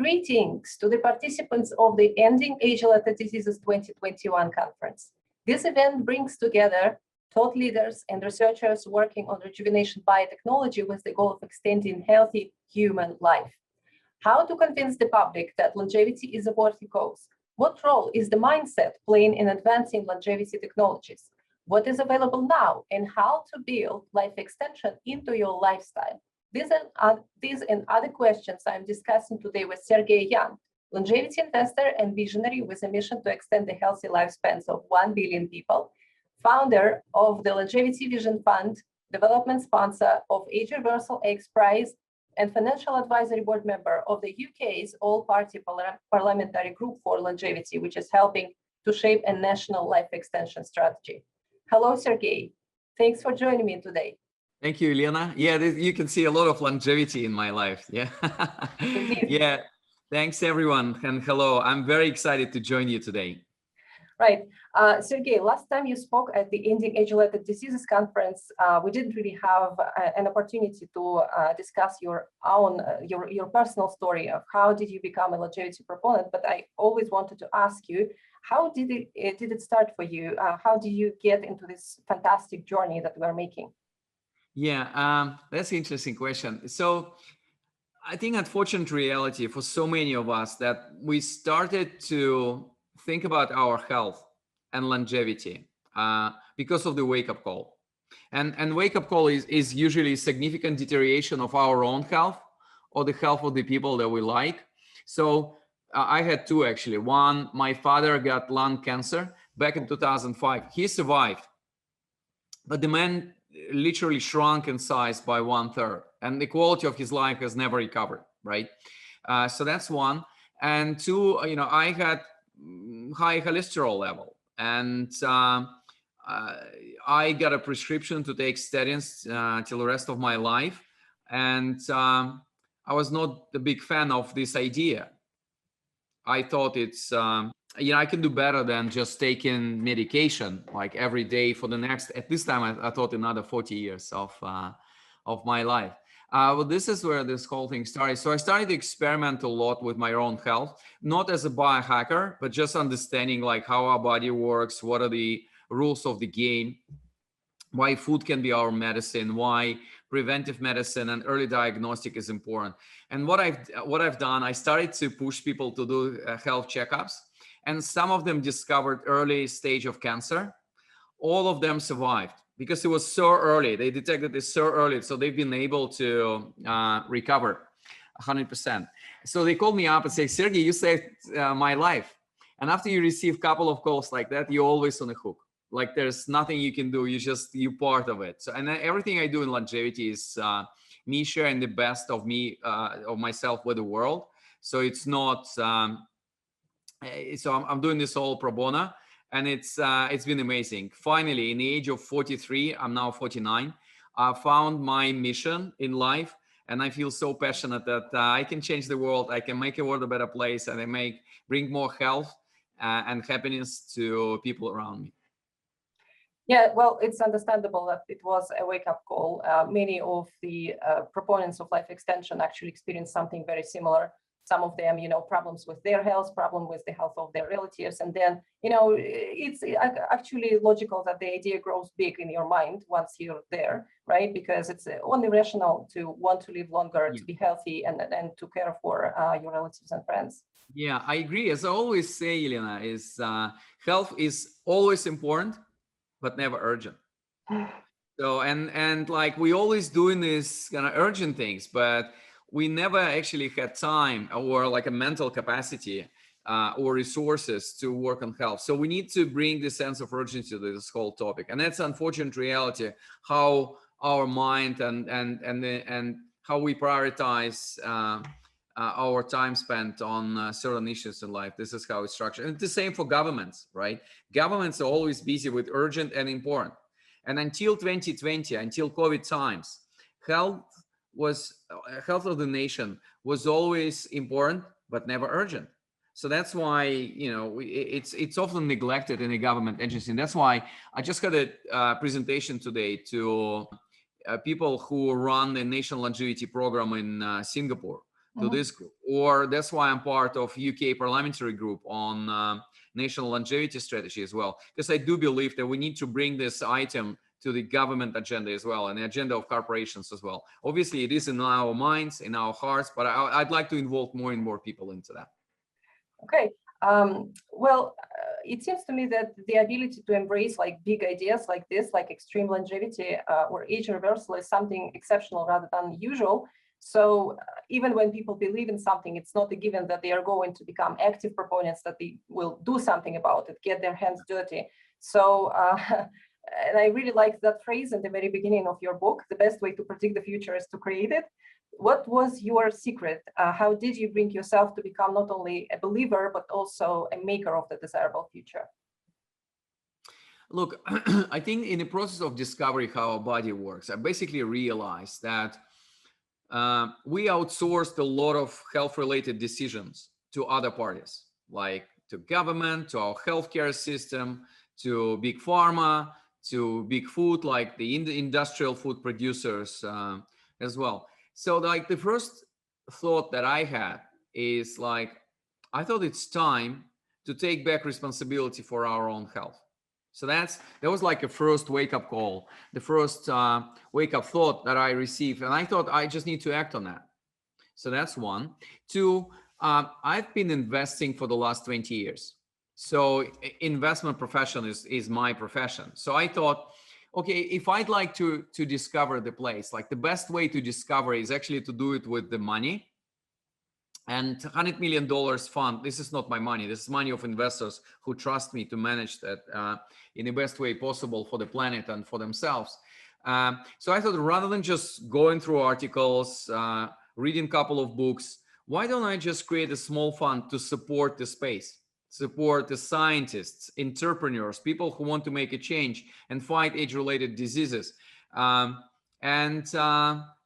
Greetings to the participants of the Ending Age-Related Diseases 2021 conference. This event brings together thought leaders and researchers working on rejuvenation biotechnology with the goal of extending healthy human life. How to convince the public that longevity is a worthy cause? What role is the mindset playing in advancing longevity technologies? What is available now and how to build life extension into your lifestyle? These and other questions I'm discussing today with Sergey Young, longevity investor and visionary with a mission to extend the healthy lifespans of 1 billion people, founder of the Longevity Vision Fund, development sponsor of Age Reversal XPRIZE, and financial advisory board member of the UK's all-party parliamentary group for longevity, which is helping to shape a national life extension strategy. Hello, Sergey. Thanks for joining me today. Thank you, Elena. Yeah, you can see a lot of longevity in my life. Yeah. Yeah. Thanks, everyone. And hello. I'm very excited to join you today. Right. Sergey, last time you spoke at the Ending Age-Related Diseases conference, we didn't really have an opportunity to discuss your own, your personal story of how did you become a longevity proponent. But I always wanted to ask you, how did it start for you? How did you get into this fantastic journey that we are making? Yeah, that's an interesting question. So I think unfortunate reality for so many of us that we started to think about our health and longevity because of the wake-up call. And wake-up call is usually significant deterioration of our own health or the health of the people that we like. So I had two actually. One, my father got lung cancer back in 2005. He survived, but the man literally shrunk in size by 1/3, and the quality of his life has never recovered, right? So that's one. And two, I had high cholesterol level, and I got a prescription to take statins till the rest of my life. And I was not a big fan of this idea. I thought it's, I can do better than just taking medication like every day for the next, at this time, I thought another 40 years of my life. Well, this is where this whole thing started. So I started to experiment a lot with my own health, not as a biohacker, but just understanding like how our body works, what are the rules of the game, why food can be our medicine, why preventive medicine and early diagnostic is important. And what I've done, I started to push people to do health checkups, and some of them discovered early stage of cancer. All of them survived because it was so early. They detected it so early, so they've been able to recover 100%. So they called me up and say, Sergey, you saved my life. And after you receive a couple of calls like that, you're always on the hook. Like there's nothing you can do. You're part of it. So, and everything I do in longevity is me sharing the best of me, of myself with the world. So it's not, so I'm doing this all pro bono, and it's been amazing. Finally, in the age of 43, I'm now 49, I found my mission in life. And I feel so passionate that I can change the world. I can make the world a better place, and I bring more health and happiness to people around me. Yeah, well, it's understandable that it was a wake-up call. Many of the proponents of life extension actually experienced something very similar. Some of them, problems with their health, problem with the health of their relatives. And then, it's actually logical that the idea grows big in your mind once you're there, right? Because it's only rational to want to live longer, to be healthy, and to care for your relatives and friends. Yeah, I agree. As I always say, Elena, is health is always important, but never urgent. So, and like we always doing this kind of urgent things, but we never actually had time or like a mental capacity or resources to work on health. So we need to bring the sense of urgency to this whole topic. And that's unfortunate reality, how our mind and how we prioritize our time spent on certain issues in life. This is how it's structured. And it's the same for governments, right? Governments are always busy with urgent and important. And until 2020, until COVID times, health of the nation was always important, but never urgent. So that's why, it's often neglected in a government agency. And that's why I just had a presentation today to people who run the national longevity program in Singapore. to this group, or that's why I'm part of UK parliamentary group on national longevity strategy as well, because I do believe that we need to bring this item to the government agenda as well, and the agenda of corporations as well. Obviously, it is in our minds, in our hearts, but I'd like to involve more and more people into that. Okay. Well, it seems to me that the ability to embrace like big ideas like this, like extreme longevity or age reversal, is something exceptional rather than usual. So even when people believe in something, it's not a given that they are going to become active proponents, that they will do something about it, get their hands dirty. So, and I really like that phrase in the very beginning of your book: the best way to predict the future is to create it. What was your secret? How did you bring yourself to become not only a believer, but also a maker of the desirable future? Look, I think in the process of discovering how our body works, I basically realized that we outsourced a lot of health-related decisions to other parties, like to government, to our healthcare system, to big pharma, to big food, like the industrial food producers as well. So like the first thought that I had is like, I thought it's time to take back responsibility for our own health. So that was like a first wake-up call, the first wake-up thought that I received. And I thought I just need to act on that. So that's one. Two, I've been investing for the last 20 years. So investment profession is my profession. So I thought, okay, if I'd like to discover the place, like the best way to discover is actually to do it with the money. And $100 million fund, this is not my money. This is money of investors who trust me to manage that in the best way possible for the planet and for themselves. So I thought, rather than just going through articles, reading a couple of books, why don't I just create a small fund to support the space, support the scientists, entrepreneurs, people who want to make a change and fight age-related diseases.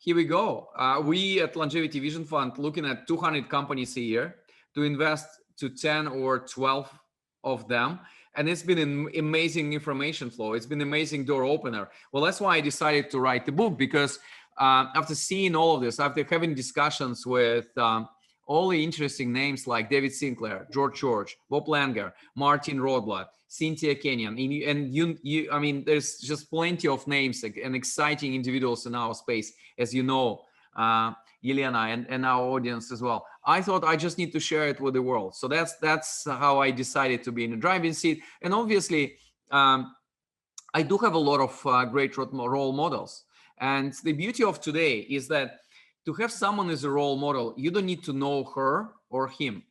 Here we go. We at Longevity Vision Fund looking at 200 companies a year to invest to 10 or 12 of them. And it's been an amazing information flow. It's been an amazing door opener. Well, that's why I decided to write the book, because after seeing all of this, after having discussions with all the interesting names like David Sinclair, George, Bob Langer, Martin Rothblatt, Cynthia Kenyon, and I mean, there's just plenty of names and exciting individuals in our space, as you know, Elena, and our audience as well. I thought I just need to share it with the world. So that's how I decided to be in the driving seat. And obviously, I do have a lot of great role models. And the beauty of today is that to have someone as a role model, you don't need to know her or him.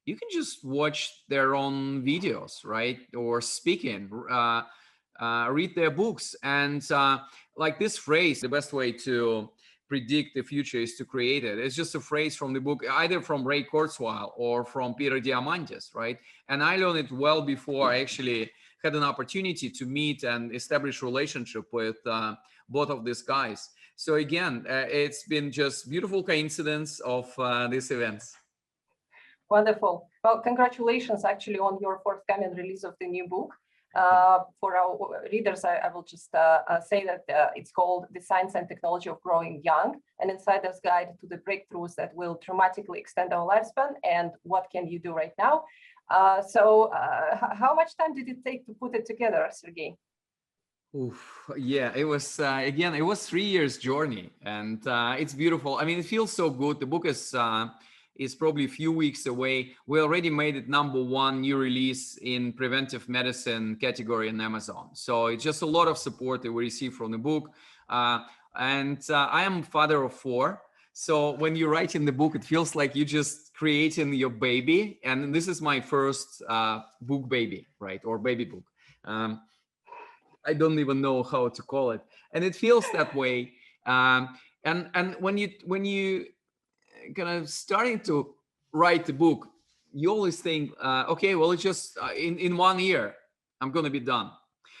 You can just watch their own videos, right? Or speaking, read their books. And like this phrase, the best way to predict the future is to create it. It's just a phrase from the book, either from Ray Kurzweil or from Peter Diamandis, right? And I learned it well before I actually had an opportunity to meet and establish relationship with both of these guys. So again, it's been just beautiful coincidence of these events. Wonderful. Well, congratulations actually on your forthcoming release of the new book. For our readers, I will just say that it's called The Science and Technology of Growing Young, an insider's guide to the breakthroughs that will dramatically extend our lifespan and what can you do right now. So how much time did it take to put it together, Sergey? Oof, yeah, it was, again, it was 3 years journey, and it's beautiful. I mean, it feels so good. The book is probably a few weeks away. We already made it #1 new release in preventive medicine category in Amazon. So it's just a lot of support that we receive from the book. And I am father of 4. So when you write in the book, it feels like you just creating your baby. And this is my first book baby, right? Or baby book. I don't even know how to call it. And it feels that way. And when you kind of starting to write the book, you always think, okay, well, it's just in 1 year, I'm going to be done.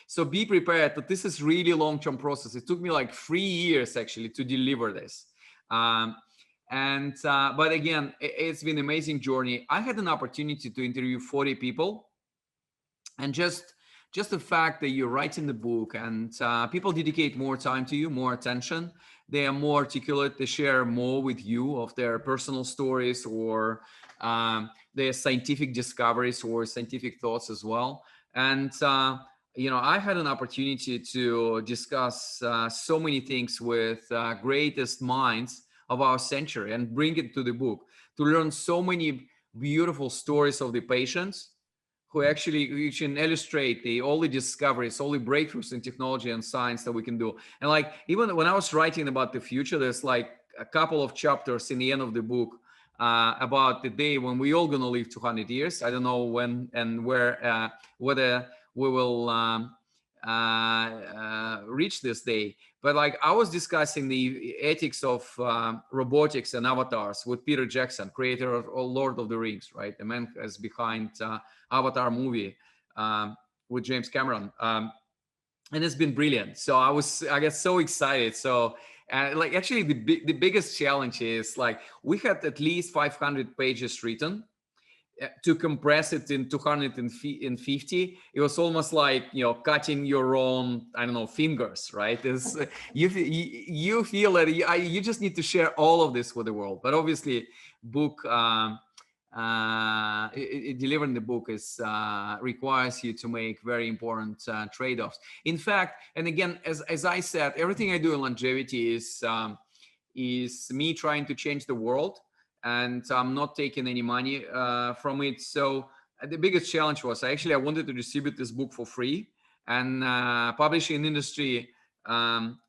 So be prepared that this is really a long-term process. It took me like 3 years actually to deliver this. But again, it's been an amazing journey. I had an opportunity to interview 40 people, and just the fact that you're writing the book and people dedicate more time to you, more attention. they are more articulate. They share more with you of their personal stories or their scientific discoveries or scientific thoughts as well. And I had an opportunity to discuss so many things with greatest minds of our century and bring it to the book, to learn so many beautiful stories of the patients who actually can illustrate all the discoveries, all the breakthroughs in technology and science that we can do. And like, even when I was writing about the future, there's like a couple of chapters in the end of the book about the day when we all gonna live 200 years. I don't know when and where, whether we will reach this day. But like, I was discussing the ethics of robotics and avatars with Peter Jackson, creator of Lord of the Rings, right? The man is behind Avatar movie with James Cameron. And it's been brilliant. So I get so excited. So like, actually the biggest challenge is like, we had at least 500 pages written. To compress it in 250, it was almost like, cutting your own, I don't know, fingers, right? You feel that you just need to share all of this with the world. But obviously, book delivering the book is requires you to make very important trade-offs. In fact, and again, as I said, everything I do in longevity is me trying to change the world. And I'm not taking any money from it. So the biggest challenge was I wanted to distribute this book for free, and publishing industry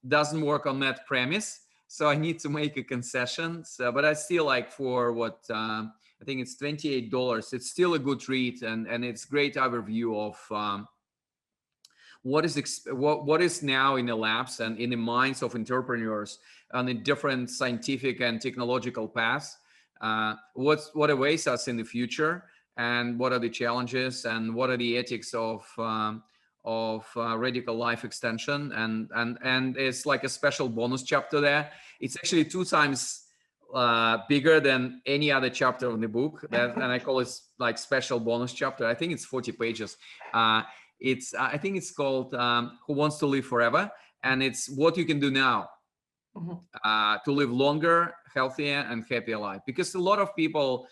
doesn't work on that premise. So I need to make a concession. So, but I still like, for what I think it's $28. It's still a good read, and it's great overview of what is now in the labs and in the minds of entrepreneurs on the different scientific and technological paths. What awaits us in the future, and what are the challenges, and what are the ethics of radical life extension, and it's like a special bonus chapter there. It's actually 2 times bigger than any other chapter of the book, and I call it like special bonus chapter. I think it's 40 pages. I think it's called Who Wants to Live Forever, and it's what you can do now to live longer, healthier, and happier life. Because a lot of people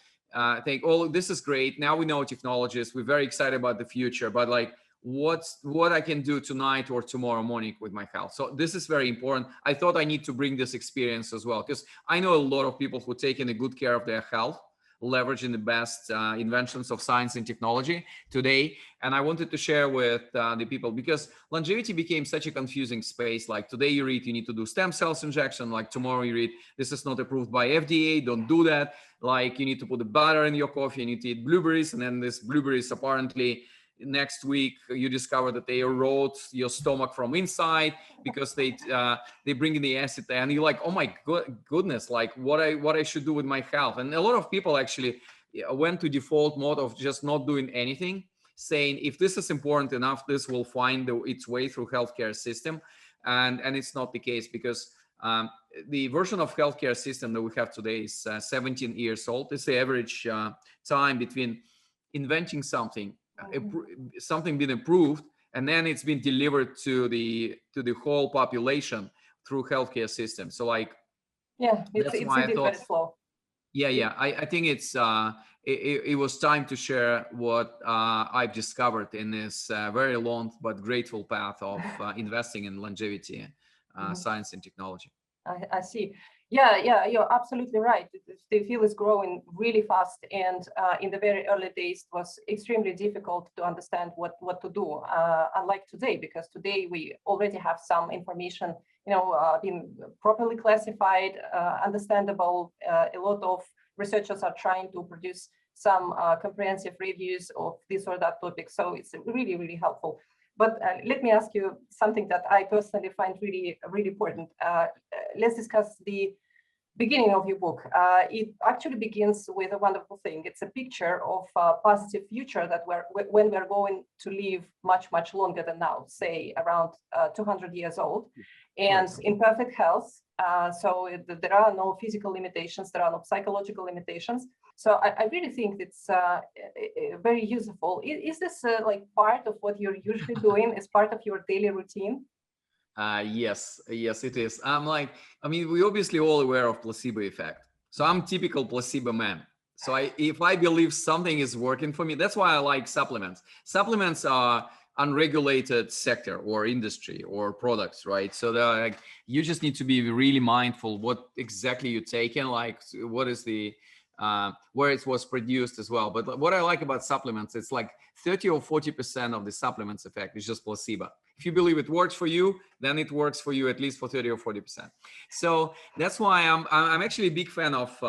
think, oh, this is great. Now we know technologies. We're very excited about the future, but like, what I can do tonight or tomorrow morning with my health. So this is very important. I thought I need to bring this experience as well, because I know a lot of people who taking a good care of their health, leveraging the best inventions of science and technology today. And I wanted to share with the people, because longevity became such a confusing space. Like, today you read you need to do stem cells injection. Like, tomorrow you read this is not approved by FDA, don't do that. Like, you need to put the butter in your coffee, you need to eat blueberries, and then this blueberries apparently next week you discover that they erode your stomach from inside because they bring in the acid there, and you're like, oh my goodness, like what I should do with my health. And a lot of people actually went to default mode of just not doing anything, saying if this is important enough, this will find its way through healthcare system, and it's not the case, because the version of healthcare system that we have today is 17 years old. It's the average time between inventing something, something being approved, and then it's been delivered to the whole population through healthcare system. So like, it's why I thought, very slow. I think it was time to share what I've discovered in this very long but grateful path of investing in longevity, science and technology. I see. Yeah, you're absolutely right. The field is growing really fast, and in the very early days, it was extremely difficult to understand what to do. Unlike today, because today we already have some information, being properly classified, understandable. A lot of researchers are trying to produce some comprehensive reviews of this or that topic, so it's really, really helpful. But let me ask you something that I personally find really, really important. Let's discuss the beginning of your book. It actually begins with a wonderful thing. It's a picture of a positive future that when we're going to live much, much longer than now, say around 200 years old, and in perfect health. So there are no physical limitations, there are no psychological limitations. So I really think it's very useful. Is this like part of what you're usually doing as part of your daily routine? Yes, yes, it is. I mean, we obviously all aware of placebo effect. So I'm typical placebo man. So if I believe something is working for me, that's why I like supplements. Supplements are unregulated sector or industry or products, right? So they're like, you just need to be really mindful what exactly you're taking, like what is the where it was produced as well. But what I like about supplements, it's like 30 or 40% of the supplements effect is just placebo. If you believe it works for you, then it works for you at least for 30 or 40%. So that's why I'm actually a big fan of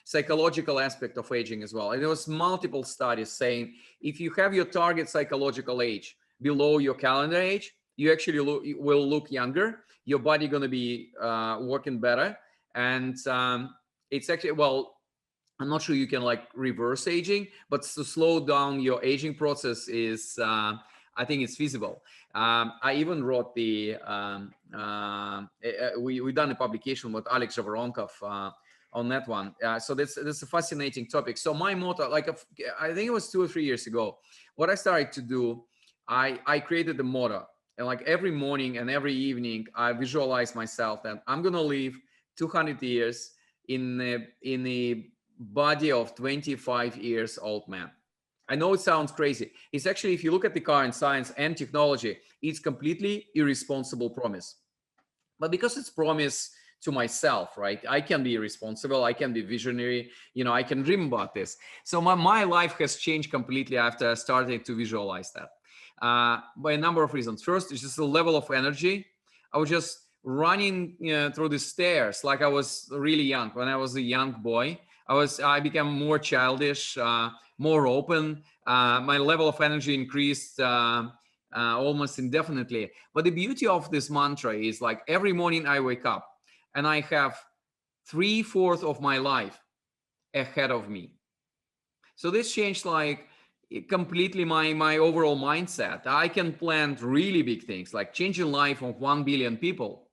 psychological aspect of aging as well. And there was multiple studies saying if you have your target psychological age below your calendar age, you actually will look younger. Your body going to be working better, and it's actually, well, I'm not sure you can like reverse aging, but to slow down your aging process is, I think it's feasible. I even wrote we done a publication with Alex Zhavoronkov on that one. So that's a fascinating topic. So my motto, like I think it was 2 or 3 years ago, what I started to do, I created a motto, and like every morning and every evening, I visualize myself that I'm gonna live 200 years in a body of 25 years old man. I know it sounds crazy. It's actually, if you look at the current science and technology, it's completely irresponsible promise. But because it's promise to myself, right? I can be responsible, I can be visionary, I can dream about this. So my life has changed completely after I started to visualize that. By a number of reasons. First, it's just the level of energy. I was just running through the stairs like I was really young. When I was a young boy, I became more childish, more open. My level of energy increased almost indefinitely. But the beauty of this mantra is like every morning I wake up and I have 3/4 of my life ahead of me. So this changed like completely my overall mindset. I can plan really big things like changing life of 1 billion people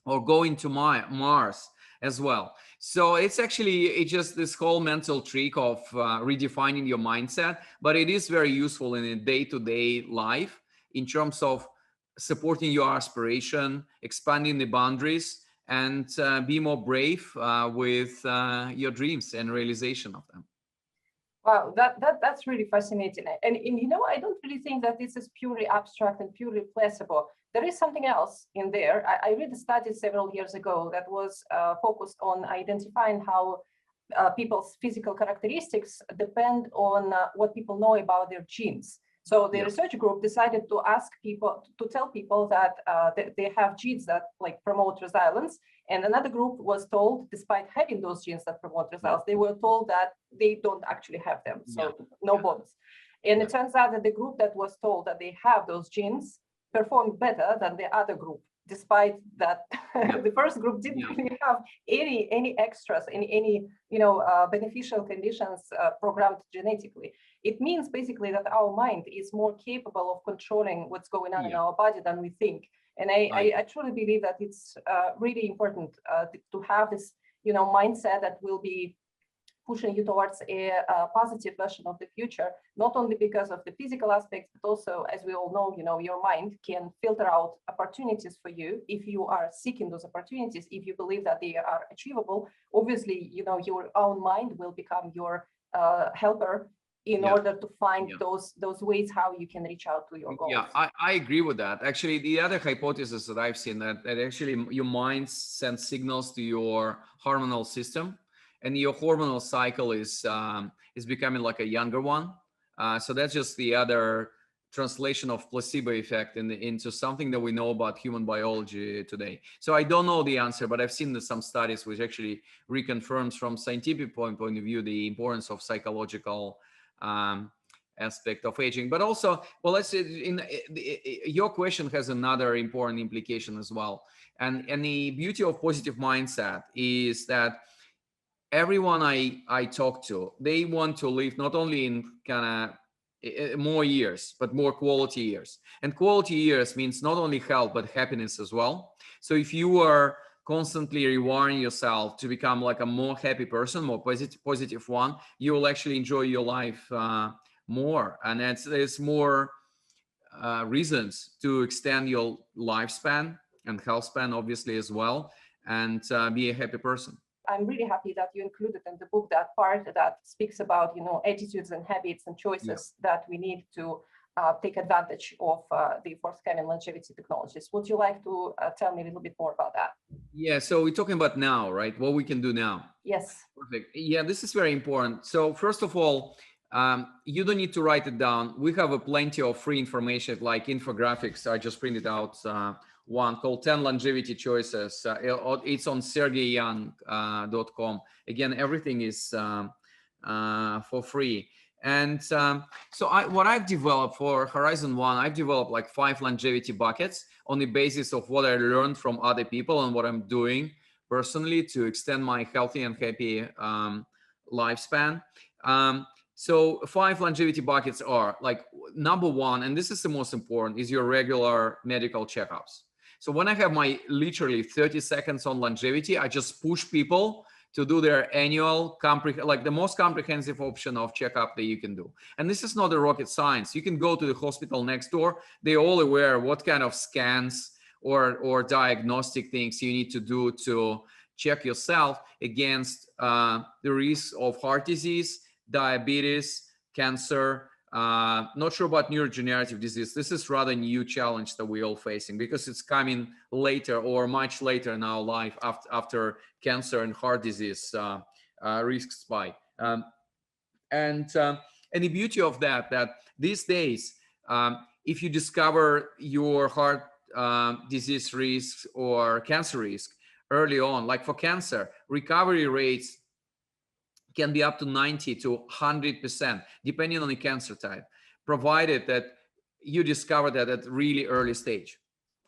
or going to Mars as well. So it's just this whole mental trick of redefining your mindset, but it is very useful in a day-to-day life in terms of supporting your aspiration, expanding the boundaries, and be more brave with your dreams and realization of them. Wow, that's really fascinating. And I don't really think that this is purely abstract and purely placebo. There is something else in there. I read a study several years ago that was focused on identifying how people's physical characteristics depend on what people know about their genes. So the research group decided to tell people that they have genes that like promote resilience. And another group was told, despite having those genes that promote resilience, they were told that they don't actually have them. So no bonus. And it turns out that the group that was told that they have those genes performed better than the other group, despite that the first group didn't really have any extras, any beneficial conditions programmed genetically. It means basically that our mind is more capable of controlling what's going on in our body than we think. And I truly believe that it's really important to have this mindset that will be pushing you towards a positive version of the future, not only because of the physical aspects, but also, as we all know, your mind can filter out opportunities for you if you are seeking those opportunities, if you believe that they are achievable. Obviously, your own mind will become your helper in order to find those ways how you can reach out to your goals. Yeah, I agree with that. Actually, the other hypothesis that I've seen that actually your mind sends signals to your hormonal system, and your hormonal cycle is becoming like a younger one. So that's just the other translation of placebo effect into something that we know about human biology today. So I don't know the answer, but I've seen some studies which actually reconfirms from scientific point of view the importance of psychological aspect of aging. But also, well, let's say your question has another important implication as well. And the beauty of positive mindset is that everyone I talk to, they want to live not only in kind of more years, but more quality years. And quality years means not only health, but happiness as well. So if you are constantly rewarding yourself to become like a more happy person, more positive one, you will actually enjoy your life more. And it's more reasons to extend your lifespan and health span, obviously, as well, and be a happy person. I'm really happy that you included in the book that part that speaks about, attitudes and habits and choices that we need to take advantage of the forthcoming longevity technologies. Would you like to tell me a little bit more about that? Yeah, so we're talking about now, right? What we can do now. Yes. Perfect. Yeah, this is very important. So first of all, you don't need to write it down. We have a plenty of free information like infographics. I just printed out one called 10 longevity choices. It's on SERGEYYOUNG.com. Again, everything is for free. And so what I've developed for Horizon One, I've developed like 5 longevity buckets on the basis of what I learned from other people and what I'm doing personally to extend my healthy and happy lifespan. So 5 longevity buckets are like number 1, and this is the most important, is your regular medical checkups. So when I have my literally 30 seconds on longevity, I just push people to do their annual, like the most comprehensive option of checkup that you can do. And this is not a rocket science. You can go to the hospital next door. They're all aware what kind of scans or diagnostic things you need to do to check yourself against the risk of heart disease, diabetes, cancer. Not sure about neurodegenerative disease. This is rather new challenge that we're all facing because it's coming later or much later in our life after cancer and heart disease risk spike. And the beauty of that these days, if you discover your heart disease risk or cancer risk early on, like for cancer, recovery rates can be up to 90 to 100%, depending on the cancer type, provided that you discover that at really early stage.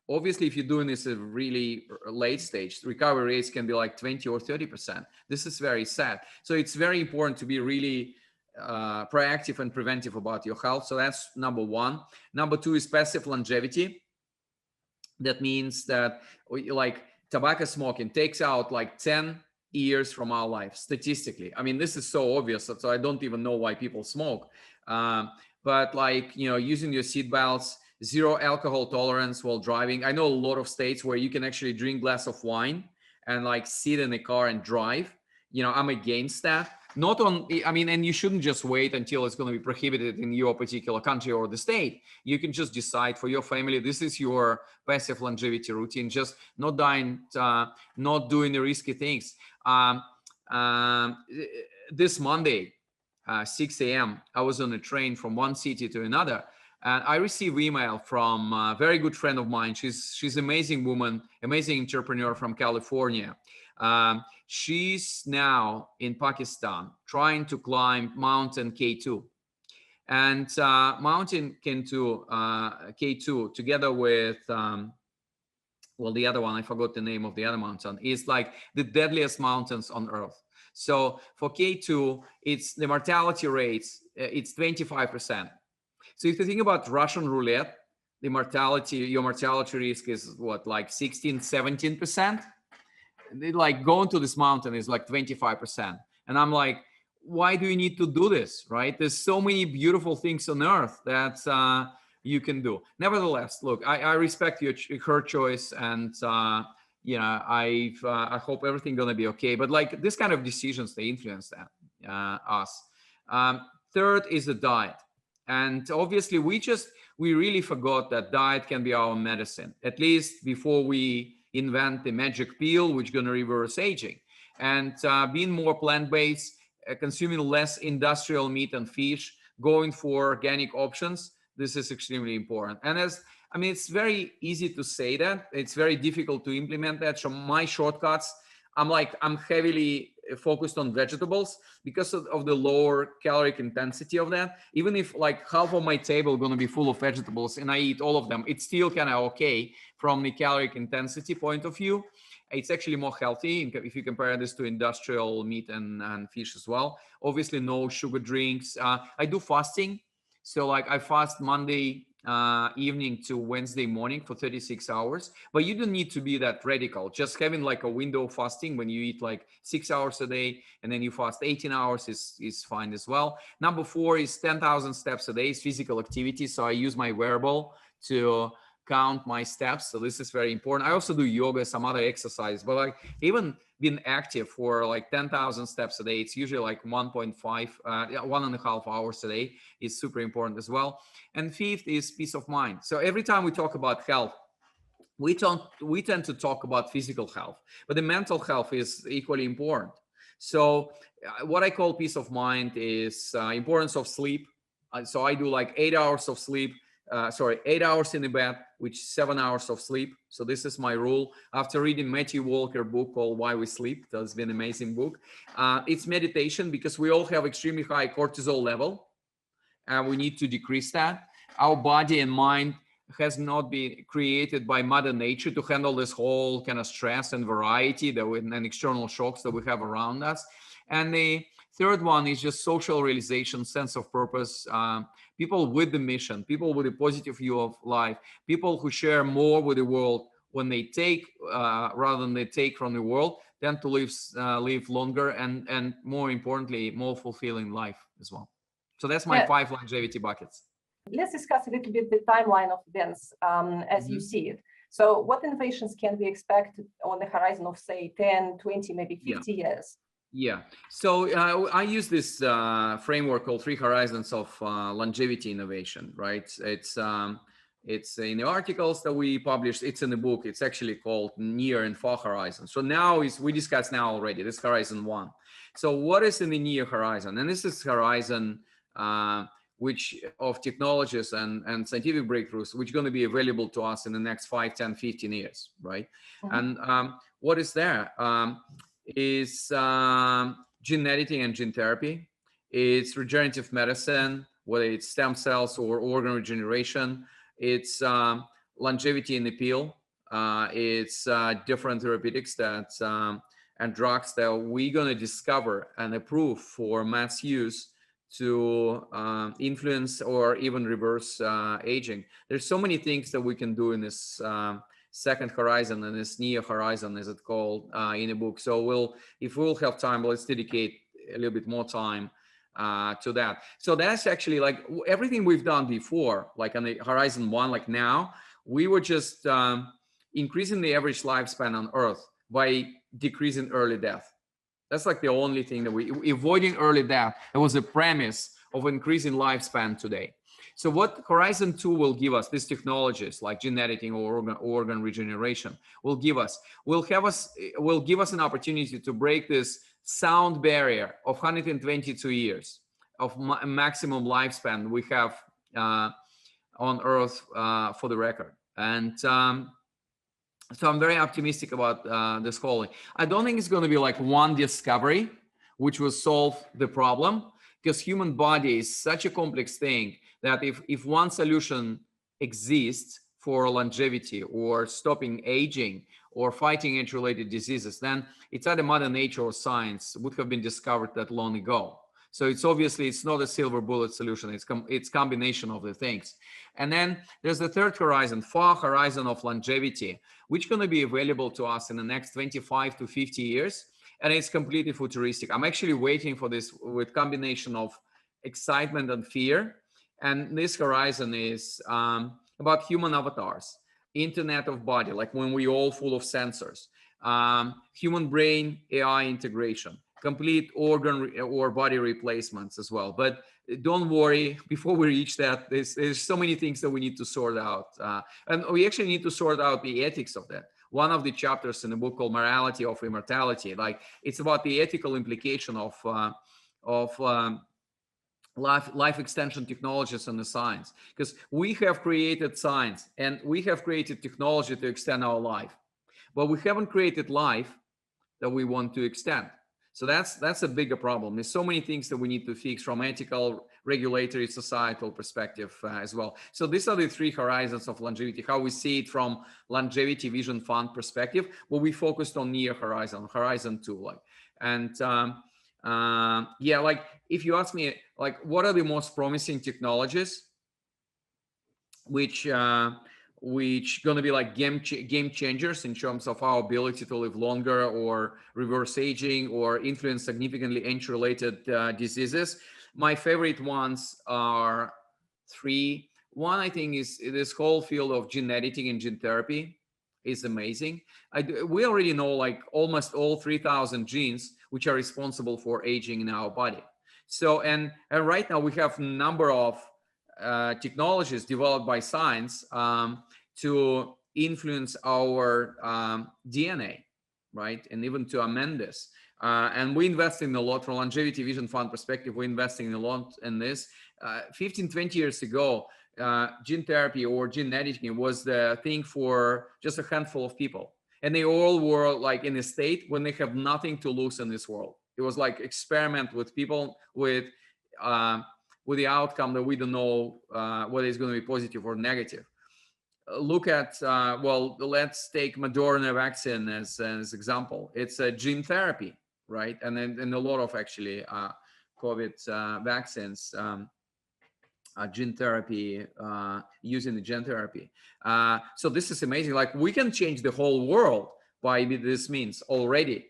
Obviously, if you're doing this at really late stage, recovery rates can be like 20 or 30%. This is very sad. So it's very important to be really proactive and preventive about your health. So that's number 1. Number 2 is passive longevity. That means that like tobacco smoking takes out like 10 years from our life statistically. I mean, this is so obvious, so I don't even know why people smoke. But like, using your seatbelts, 0 alcohol tolerance while driving. I know a lot of states where you can actually drink a glass of wine and like sit in a car and drive. I'm against that. And you shouldn't just wait until it's going to be prohibited in your particular country or the state. You can just decide for your family, this is your passive longevity routine, just not dying, not doing the risky things. This Monday, 6 a.m., I was on a train from one city to another, and I received email from a very good friend of mine. She's an amazing woman, amazing entrepreneur from California. She's now in Pakistan trying to climb mountain K2. And mountain K2 together with, the other one, I forgot the name of the other mountain, is like the deadliest mountains on earth. So for K2, it's the mortality rates, it's 25%. So if you think about Russian roulette, your mortality risk is what, like 16, 17%? Like going to this mountain is like 25%. And I'm like, why do you need to do this, right? There's so many beautiful things on earth that you can do. Nevertheless, look, I respect her choice, and I hope everything gonna be okay. But like this kind of decisions, they influence that us. Third is the diet, and obviously we really forgot that diet can be our medicine, at least before we invent the magic pill which gonna reverse aging. And being more plant-based, consuming less industrial meat and fish, going for organic options, this is extremely important. And it's very easy to say that. It's very difficult to implement that. So my shortcuts, I'm heavily focused on vegetables because of the lower caloric intensity of that. Even if like half of my table going to be full of vegetables and I eat all of them, it's still kind of okay from the caloric intensity point of view. It's actually more healthy if you compare this to industrial meat and fish as well. Obviously, no sugar drinks. I do fasting. So like I fast Monday, evening to Wednesday morning for 36 hours. But you don't need to be that radical. Just having like a window of fasting when you eat like 6 hours a day and then you fast 18 hours is fine as well. Number 4 is 10,000 steps a day is physical activity. So I use my wearable to count my steps. So this is very important. I also do yoga, some other exercise, but like even being active for like 10,000 steps a day, it's usually like 1.5, 1.5 hours a day is super important as well. And 5th is peace of mind. So every time we talk about health, we tend to talk about physical health, but the mental health is equally important. So what I call peace of mind is importance of sleep. So I do like 8 hours of sleep, 8 hours in the bed, which 7 hours of sleep. So this is my rule. After reading Matthew Walker book called Why We Sleep, that's been an amazing book. It's meditation, because we all have extremely high cortisol level, and we need to decrease that. Our body and mind has not been created by Mother Nature to handle this whole kind of stress and variety and external shocks that we have around us. And the third one is just social realization, sense of purpose, people with the mission, people with a positive view of life, people who share more with the world when they take rather than they take from the world, tend to live longer and more importantly, more fulfilling life as well. So that's my 5 longevity buckets. Let's discuss a little bit the timeline of events as you see it. So what innovations can we expect on the horizon of, say, 10, 20, maybe 50 years? Yeah. So I use this framework called 3 horizons of longevity innovation, right? It's in the articles that we published. It's in the book. It's actually called near and far horizon. So now we discussed now already, this horizon 1. So what is in the near horizon? And this is horizon which of technologies and scientific breakthroughs, which are going to be available to us in the next 5, 10, 15 years, right? And what is there? Is gene editing and gene therapy. It's regenerative medicine, whether it's stem cells or organ regeneration. It's longevity in the pill. It's different therapeutics and drugs that we're going to discover and approve for mass use to influence or even reverse aging. There's so many things that we can do in this second horizon and this near horizon, as it's called in a book. So if we'll have time, let's dedicate a little bit more time to that. So that's actually like everything we've done before, like on the horizon 1, like now, we were just increasing the average lifespan on Earth by decreasing early death. That's like the only thing that avoiding early death. That was the premise of increasing lifespan today. So what horizon 2 will give us, these technologies like gene editing or organ regeneration will give us an opportunity to break this sound barrier of 122 years of maximum lifespan we have on Earth for the record. And so I'm very optimistic about this whole thing. I don't think it's going to be like one discovery which will solve the problem, because human body is such a complex thing that if one solution exists for longevity or stopping aging or fighting age-related diseases, then it's either Mother Nature or science would have been discovered that long ago. So it's not a silver bullet solution. It's combination of the things. And then there's the third horizon, far horizon of longevity, which is going to be available to us in the next 25 to 50 years. And it's completely futuristic. I'm actually waiting for this with combination of excitement and fear. And this horizon is about human avatars, Internet of Body, like when we all full of sensors, human brain AI integration, complete organ or body replacements as well. But don't worry, before we reach that, there's so many things that we need to sort out. And we actually need to sort out the ethics of that. One of the chapters in the book called Morality of Immortality, like it's about the ethical implication of life extension technologies and the science, because we have created science and we have created technology to extend our life, but we haven't created life that we want to extend. So that's a bigger problem. There's so many things that we need to fix from ethical, regulatory, societal perspective as well. So these are the 3 horizons of longevity, how we see it from Longevity Vision Fund perspective, where we focused on near horizon 2, like. And yeah, like if you ask me, like, what are the most promising technologies? which going to be like game changers in terms of our ability to live longer, or reverse aging, or influence significantly age-related diseases. My favorite ones are three. One, I think, is this whole field of gene editing and gene therapy is amazing. We already know like almost all 3,000 genes which are responsible for aging in our body. So, and right now we have a number of technologies developed by science to influence our DNA, right? And even to amend this. And we're investing a lot from Longevity Vision Fund perspective. We're investing a lot in this. 15, 20 years ago, gene therapy or gene editing was the thing for just a handful of people. And they all were like in a state when they have nothing to lose in this world. It was like experiment with people with the outcome that we don't know whether it's going to be positive or negative. Look at, well, let's take Moderna vaccine as example. It's a gene therapy, right? And then a lot of actually COVID vaccines, gene therapy, using the gene therapy. So this is amazing. Like we can change the whole world by this means already.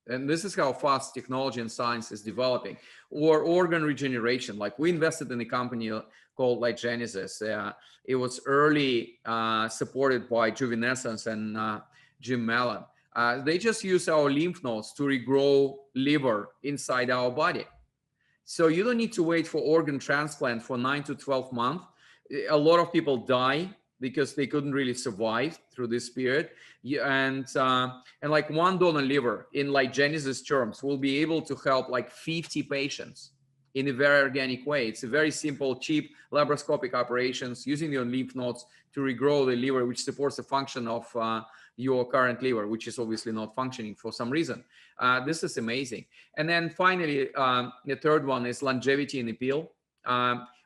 And this is how fast technology and science is developing. Or organ regeneration. Like we invested in a company called like Genesis. It was early supported by Juvenescence and Jim Mellon. They just use our lymph nodes to regrow liver inside our body. So you don't need to wait for organ transplant for 9 to 12 months. A lot of people die because they couldn't really survive through this period. And like one donor liver in like Genesis terms will be able to help like 50 patients in a very organic way. It's a very simple, cheap laparoscopic operations using your lymph nodes to regrow the liver, which supports the function of your current liver, which is obviously not functioning for some reason. This is amazing. And then finally, the third one is longevity in a pill.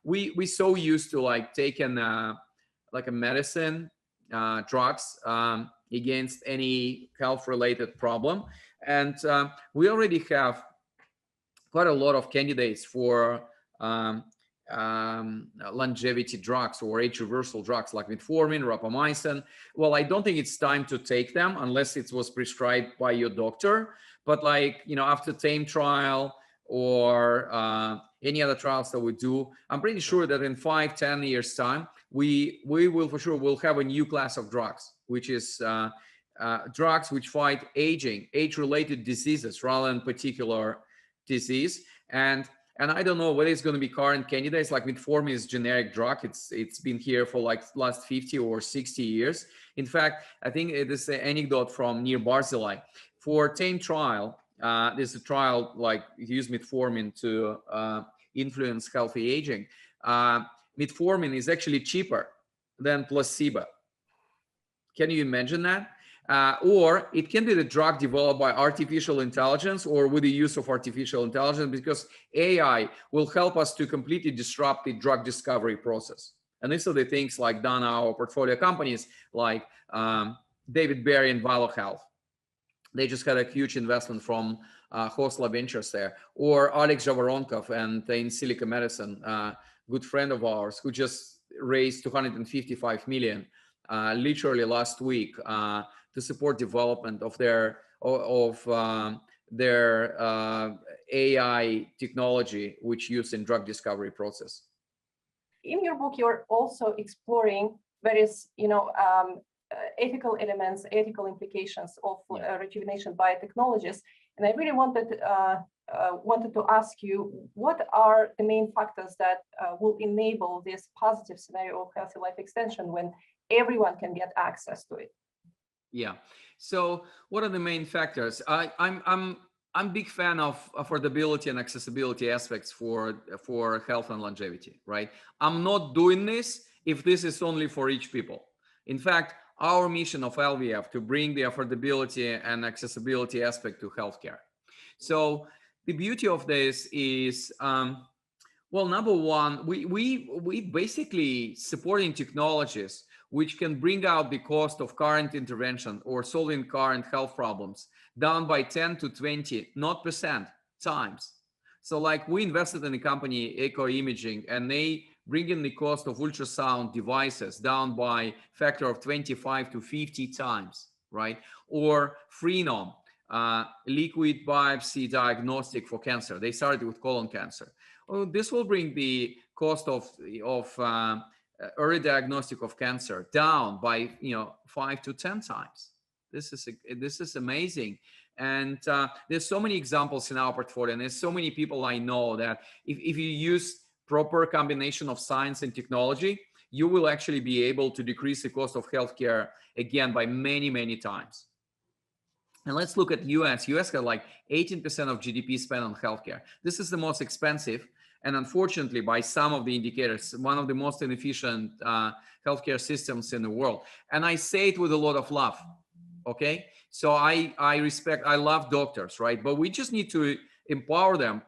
We so used to like taking like a medicine, drugs against any health-related problem. And we already have quite a lot of candidates for longevity drugs or age reversal drugs like metformin, rapamycin. Well, I don't think it's time to take them unless it was prescribed by your doctor. But like, you know, after TAME trial or any other trials that we do, I'm pretty sure that in 5-10 years time, we will for sure will have a new class of drugs, which is drugs which fight aging, age-related diseases rather than particular disease. And I don't know whether it's going to be current candidates. Like metformin is generic drug. It's been here for like last 50 or 60 years. In fact, I think it is an anecdote from near Barzilai. For TAME trial, there's a trial like use metformin to influence healthy aging. Metformin is actually cheaper than placebo. Can you imagine that? Or it can be the drug developed by artificial intelligence or with the use of artificial intelligence, because AI will help us to completely disrupt the drug discovery process. And these are the things like done our portfolio companies like David Berry and Valo Health. They just had a huge investment from Khosla Ventures there, or Alex Zhavoronkov and in Silica Medicine, good friend of ours who just raised 255 million literally last week to support development of their AI technology, which used in drug discovery process. In your book, you're also exploring various, ethical elements, ethical implications of rejuvenation biotechnologies. And I really wanted to ask you, what are the main factors that will enable this positive scenario of healthy life extension when everyone can get access to it? Yeah. So what are the main factors? I'm a big fan of affordability and accessibility aspects for health and longevity, right? I'm not doing this if this is only for rich people. In fact, our mission of LVF to bring the affordability and accessibility aspect to healthcare. So the beauty of this is, well, number one, we basically supporting technologies which can bring out the cost of current intervention or solving current health problems down by 10 to 20, not percent, times. So like we invested in a company, Eco Imaging, and they bringing the cost of ultrasound devices down by factor of 25 to 50 times, right? Or Freenome, liquid biopsy diagnostic for cancer. They started with colon cancer. Oh, this will bring the cost of early diagnostic of cancer down by 5 to 10 times. This is amazing. And there's so many examples in our portfolio, and there's so many people I know that if you use proper combination of science and technology, you will actually be able to decrease the cost of healthcare again by many, many times. And let's look at US. US got like 18% of GDP spent on healthcare. This is the most expensive, and unfortunately, by some of the indicators, one of the most inefficient healthcare systems in the world. And I say it with a lot of love. Okay, so I love doctors, right? But we just need to empower them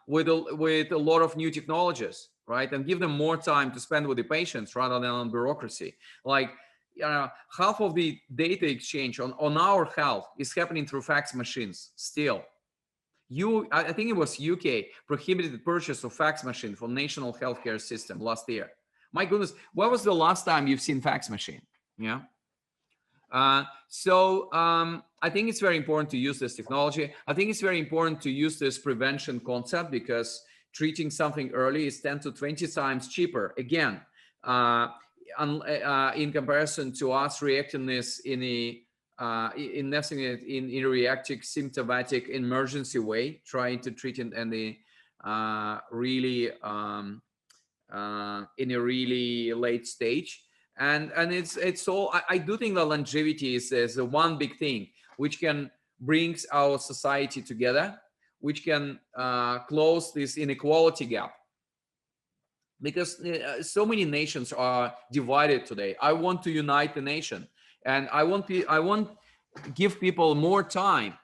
with a lot of new technologies, right? And give them more time to spend with the patients rather than on bureaucracy. Like, half of the data exchange on our health is happening through fax machines still. I think it was UK prohibited the purchase of fax machine for national healthcare system last year. My goodness, when was the last time you've seen fax machine? Yeah. So I think it's very important to use this technology. I think it's very important to use this prevention concept, because treating something early is 10 to 20 times cheaper. Again, in comparison to us reacting this in a reactive symptomatic emergency way, trying to treat it in the in a really late stage. And it's all, I do think that longevity is the one big thing which can brings our society together, which can close this inequality gap, because so many nations are divided today. I want to unite the nation, and I want give people more time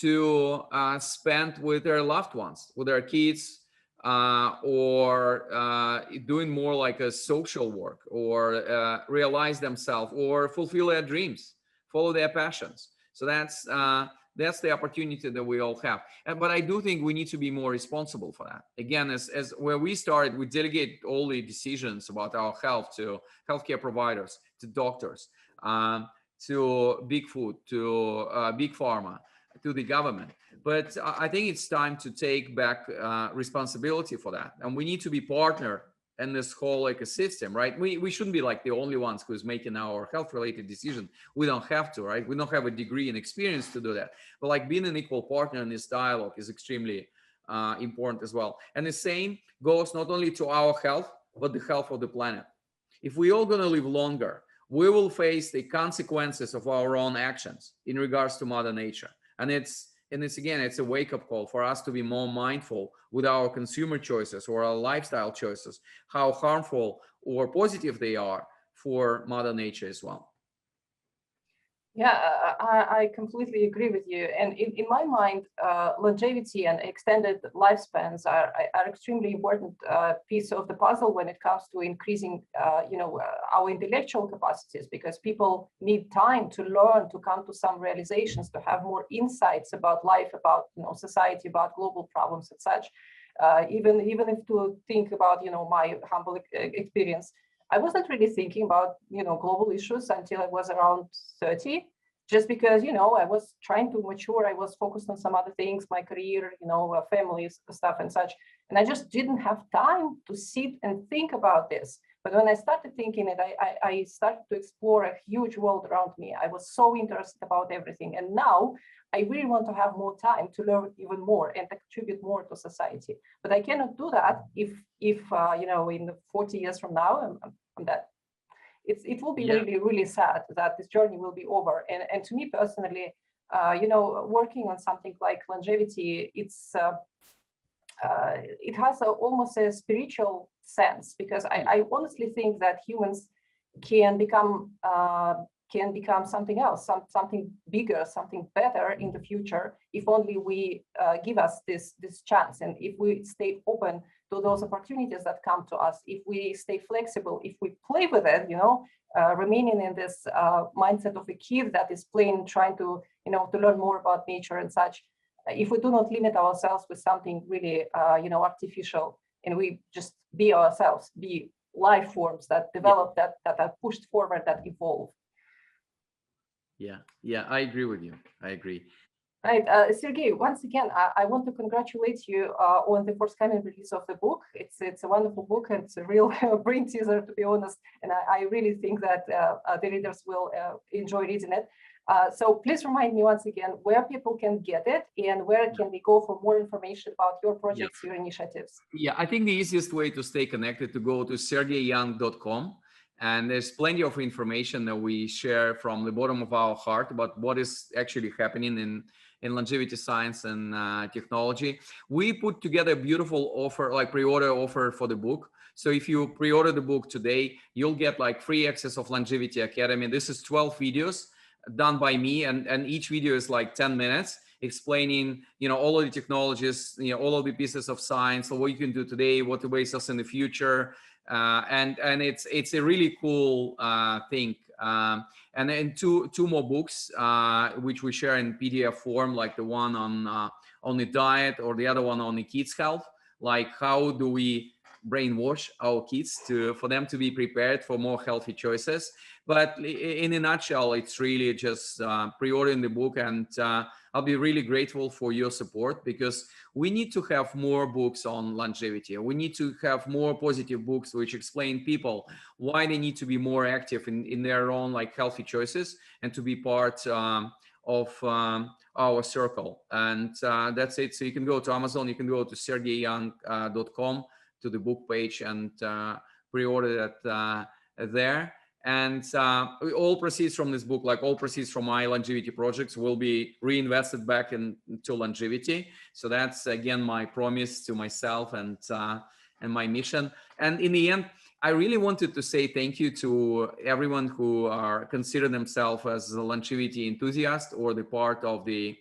to spend with their loved ones, with their kids, or doing more like a social work, or realize themselves, or fulfill their dreams, follow their passions. So that's the opportunity that we all have. But I do think we need to be more responsible for that. Again, as where we started, we delegate all the decisions about our health to healthcare providers, to doctors, to big food, to big pharma, to the government. But I think it's time to take back responsibility for that. And we need to be partner in this whole ecosystem, right? We shouldn't be like the only ones who's making our health related decision. We don't have to, right? We don't have a degree and experience to do that. But like being an equal partner in this dialogue is extremely important as well. And the same goes not only to our health, but the health of the planet. If we all gonna live longer, we will face the consequences of our own actions in regards to Mother Nature. And it's a wake-up call for us to be more mindful with our consumer choices or our lifestyle choices, how harmful or positive they are for Mother Nature as well. Yeah, I completely agree with you. And in my mind, longevity and extended lifespans are extremely important piece of the puzzle when it comes to increasing, our intellectual capacities, because people need time to learn, to come to some realizations, to have more insights about life, about society, about global problems and such. Even if to think about my humble experience, I wasn't really thinking about, global issues until I was around 30, just because, I was trying to mature. I was focused on some other things, my career, families, stuff and such. And I just didn't have time to sit and think about this. But when I started thinking it, I started to explore a huge world around me. I was so interested about everything. And now I really want to have more time to learn even more and contribute more to society. But I cannot do that if in 40 years from now, I'm dead. It will be really, really sad that this journey will be over. And to me personally, working on something like longevity, it has almost a spiritual sense, because I honestly think that humans can become something else, something bigger, something better in the future, if only we give us this chance, and if we stay open to those opportunities that come to us, if we stay flexible, if we play with it, remaining in this mindset of a kid that is playing, trying to learn more about nature and such. If we do not limit ourselves with something really artificial, and we just be ourselves, be life forms that develop, that are pushed forward, that evolve. Yeah, I agree with you. I agree. Right, Sergey, once again, I want to congratulate you on the forthcoming release of the book. It's a wonderful book, and it's a real brain teaser, to be honest. And I really think that the readers will enjoy reading it. So please remind me once again where people can get it and where can we go for more information about your projects, your initiatives. Yeah, I think the easiest way to stay connected to go to SERGEYYOUNG.com. And there's plenty of information that we share from the bottom of our heart about what is actually happening in longevity science and technology. We put together a beautiful offer, like pre-order offer for the book. So if you pre-order the book today, you'll get like free access of Longevity Academy. This is 12 videos done by me, and each video is like 10 minutes explaining, all of the technologies, all of the pieces of science, so what you can do today, what awaits us in the future. And it's a really cool thing. And then two more books which we share in PDF form, like the one on the diet, or the other one on the kids' health, like how do we brainwash our kids for them to be prepared for more healthy choices. But in a nutshell, it's really just pre-ordering the book, and I'll be really grateful for your support, because we need to have more books on longevity. We need to have more positive books which explain people why they need to be more active in their own healthy choices, and to be part of our circle. And that's it. So you can go to Amazon, you can go to SERGEYYOUNG.com to the book page and pre-order that there. And all proceeds from this book, like all proceeds from my longevity projects, will be reinvested back into longevity. So that's again my promise to myself and my mission. And in the end, I really wanted to say thank you to everyone who are consider themselves as a longevity enthusiast or the part of the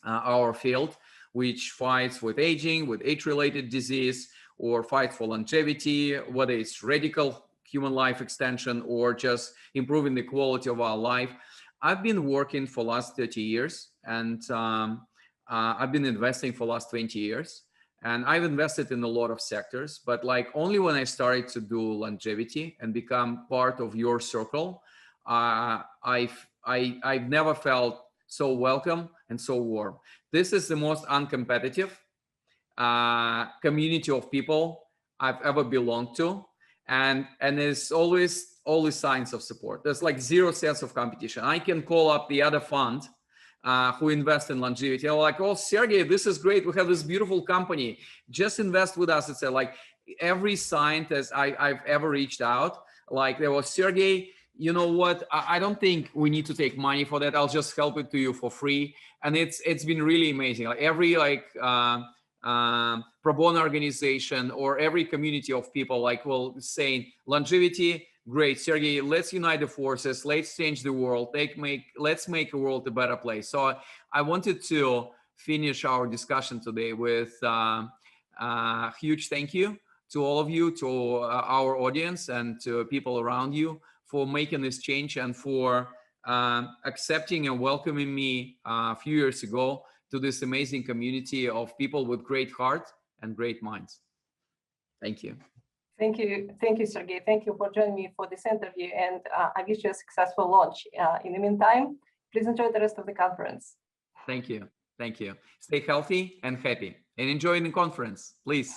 our field, which fights with aging, with age-related disease, or fights for longevity, whether it's radical human life extension or just improving the quality of our life. I've been working for the last 30 years, and I've been investing for the last 20 years. And I've invested in a lot of sectors, but only when I started to do longevity and become part of your circle, I've never felt so welcome and so warm. This is the most uncompetitive community of people I've ever belonged to. And there's always signs of support. There's zero sense of competition. I can call up the other fund who invest in longevity. I'm like, oh, Sergey, this is great. We have this beautiful company. Just invest with us. It's every scientist I've ever reached out, there was, Sergey, you know what? I don't think we need to take money for that. I'll just help it to you for free. And it's been really amazing. Every pro bono organization or every community of people will saying longevity, great, Sergey, let's unite the forces, let's change the world, let's make the world a better place. So I wanted to finish our discussion today with a huge thank you to all of you, to our audience, and to people around you for making this change, and for accepting and welcoming me a few years ago to this amazing community of people with great heart and great minds. Thank you. Thank you, Sergey. Thank you for joining me for this interview, and I wish you a successful launch. In the meantime, please enjoy the rest of the conference. Thank you. Stay healthy and happy, and enjoy the conference, please.